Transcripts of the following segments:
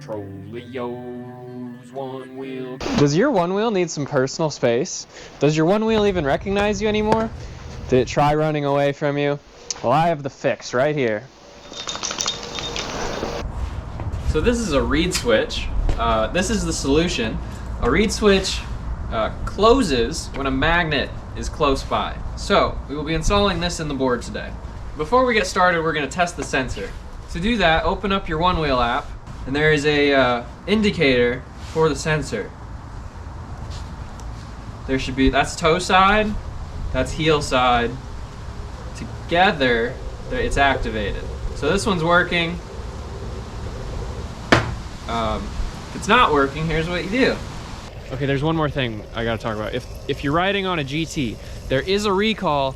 Trolleo's one wheel. Does your one wheel need some personal space? Does your one wheel even recognize you anymore? Did it try running away from you? Well, I have the fix right here. So this is a reed switch. This is the solution. A reed switch closes when a magnet is close by. So we will be installing this in the board today. Before we get started, we're going to test the sensor. To do that, open up your Onewheel app, and there is a indicator for the sensor. There should be, that's toe side, that's heel side. Together, it's activated. So this one's working. If it's not working, here's what you do. Okay, there's one more thing I gotta talk about. If you're riding on a GT, there is a recall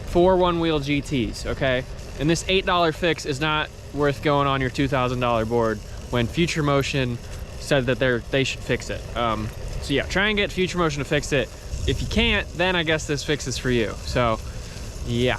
for one-wheel GTs, okay? And this $8 fix is not worth going on your $2,000 board when Future Motion said that they should fix it. So yeah, try and get Future Motion to fix it. If you can't, then I guess this fix is for you. So yeah.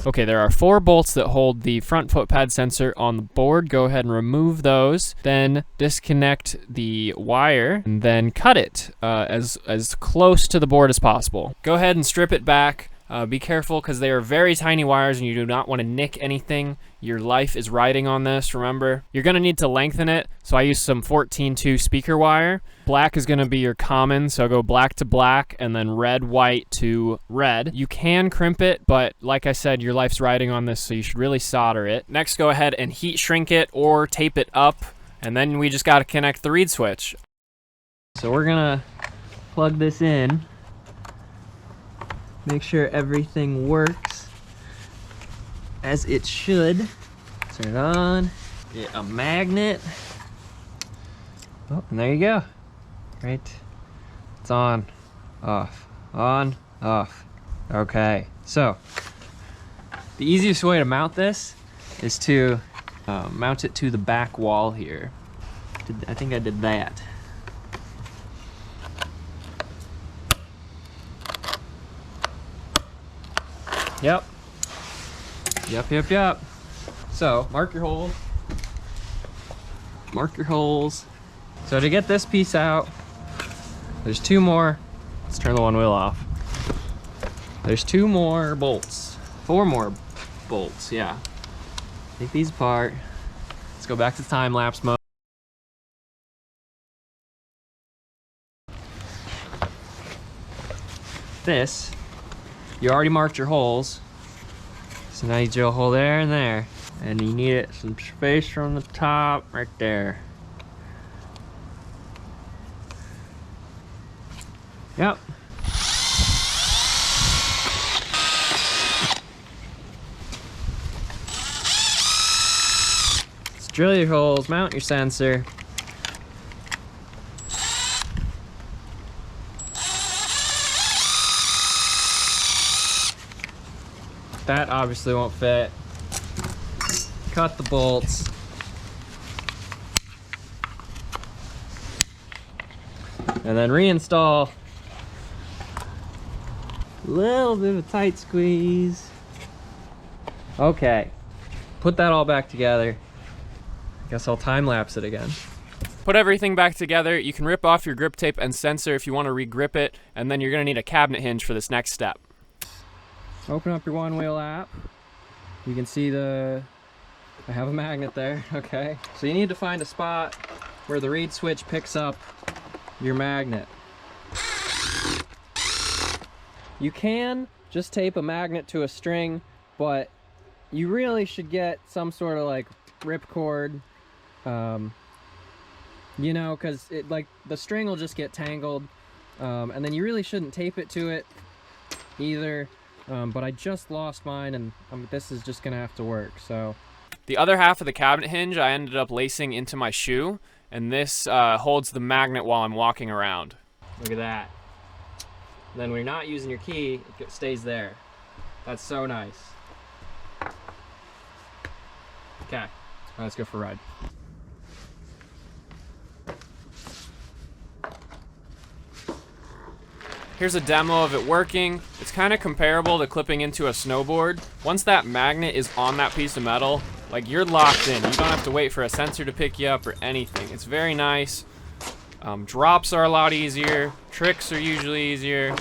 Okay, there are 4 bolts that hold the front foot pad sensor on the board. Go ahead and remove those. Then disconnect the wire and then cut it as close to the board as possible. Go ahead and strip it back. Be careful because they are very tiny wires and you do not want to nick anything. Your life is riding on this, remember. You're going to need to lengthen it, so I use some 14-2 speaker wire. Black is going to be your common, so go black to black and then red, white to red. You can crimp it, but like I said, your life's riding on this, so you should really solder it. Next, go ahead and heat shrink it or tape it up, and then we just got to connect the reed switch. So we're going to plug this in. Make sure everything works as it should. Turn it on. Get a magnet. Oh, and there you go. Right. It's on, off, on, off. Okay, so the easiest way to mount this is to mount it to the back wall here. I think I did that. Yep. So, mark your holes. Mark your holes. So to get this piece out, there's 2 more. Let's turn the one wheel off. There's 2 more bolts. 4 more bolts, yeah. Take these apart. Let's go back to time-lapse mode. This, you already marked your holes. So now you drill a hole there and there. And you need it some space from the top right there. Yep. Let's drill your holes, mount your sensor. That obviously won't fit. Cut the bolts. And then reinstall. A little bit of a tight squeeze. Okay, put that all back together. I guess I'll time lapse it again. Put everything back together. You can rip off your grip tape and sensor if you want to re-grip it, and then you're gonna need a cabinet hinge for this next step. Open up your Onewheel app. You can see I have a magnet there, okay? So you need to find a spot where the reed switch picks up your magnet. You can just tape a magnet to a string, but you really should get some sort of like ripcord, you know, because the string will just get tangled, and then you really shouldn't tape it to it either. But I just lost mine, and this is just gonna have to work, so. The other half of the cabinet hinge I ended up lacing into my shoe, and this holds the magnet while I'm walking around. Look at that. Then when you're not using your key, it stays there. That's so nice. Okay, all right, let's go for a ride. Here's a demo of it working. It's kind of comparable to clipping into a snowboard. Once that magnet is on that piece of metal, Like, you're locked in. You don't have to wait for a sensor to pick you up or anything. It's very nice. Drops are a lot easier. Tricks are usually easier.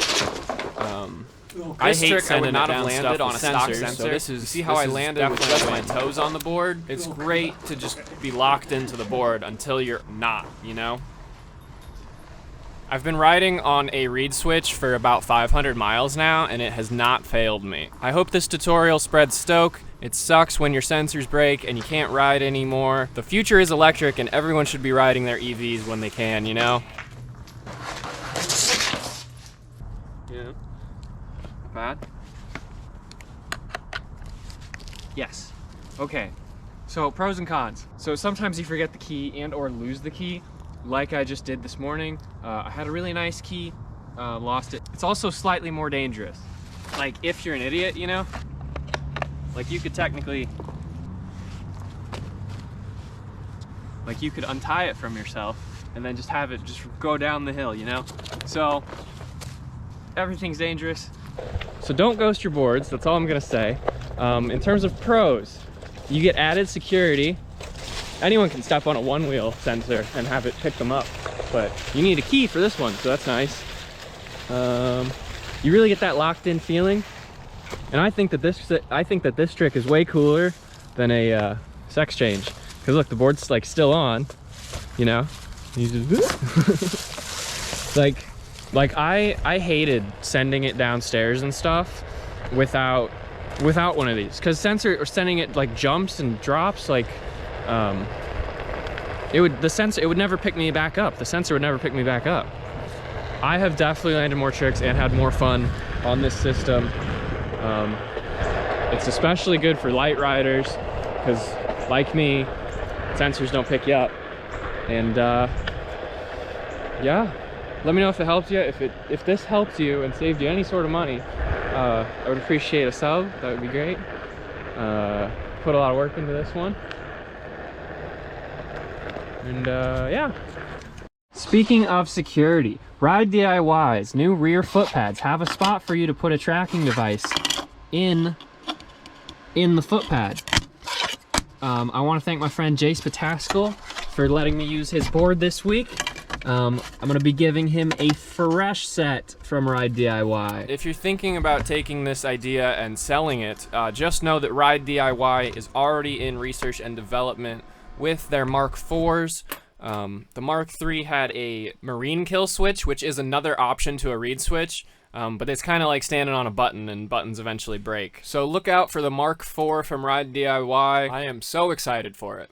I hate sending it down stuff on a stock sensor. So this is, see how I landed with just my toes on the board? It's great to just be locked into the board until you're not, you know? I've been riding on a reed switch for about 500 miles now, and it has not failed me. I hope this tutorial spreads stoke. It sucks when your sensors break and you can't ride anymore. The future is electric, and everyone should be riding their EVs when they can, you know? Yeah. Bad? Yes. Okay. So, pros and cons. So sometimes you forget the key and or lose the key, like I just did this morning. I had a really nice key, lost it. It's also slightly more dangerous. Like, if you're an idiot, you know? Like, you could technically, like, you could untie it from yourself and then just have it just go down the hill, you know? So, everything's dangerous. So don't ghost your boards, that's all I'm gonna say. In terms of pros, you get added security. Anyone can step on a one-wheel sensor and have it pick them up, but you need a key for this one, so that's nice. You really get that locked-in feeling, and I think that this trick is way cooler than a sex change. Because look, the board's like still on, you know. You just like I hated sending it downstairs and stuff without one of these, because sensor or sending it like jumps and drops, like it would never pick me back up. The sensor would never pick me back up. I have definitely landed more tricks and had more fun on this system. It's especially good for light riders, because like me, sensors don't pick you up. And yeah, let me know if it helped you. If this helped you and saved you any sort of money, I would appreciate a sub. That would be great. Put a lot of work into this one. And yeah. Speaking of security, Ride DIY's new rear foot pads have a spot for you to put a tracking device in the foot pad. I want to thank my friend Jace Pataskal for letting me use his board this week. I'm gonna be giving him a fresh set from Ride DIY. If you're thinking about taking this idea and selling it, just know that Ride DIY is already in research and development with their Mark IVs. The Mark III had a marine kill switch, which is another option to a reed switch, but it's kind of like standing on a button, and buttons eventually break. So look out for the Mark IV from Ride DIY. I am so excited for it.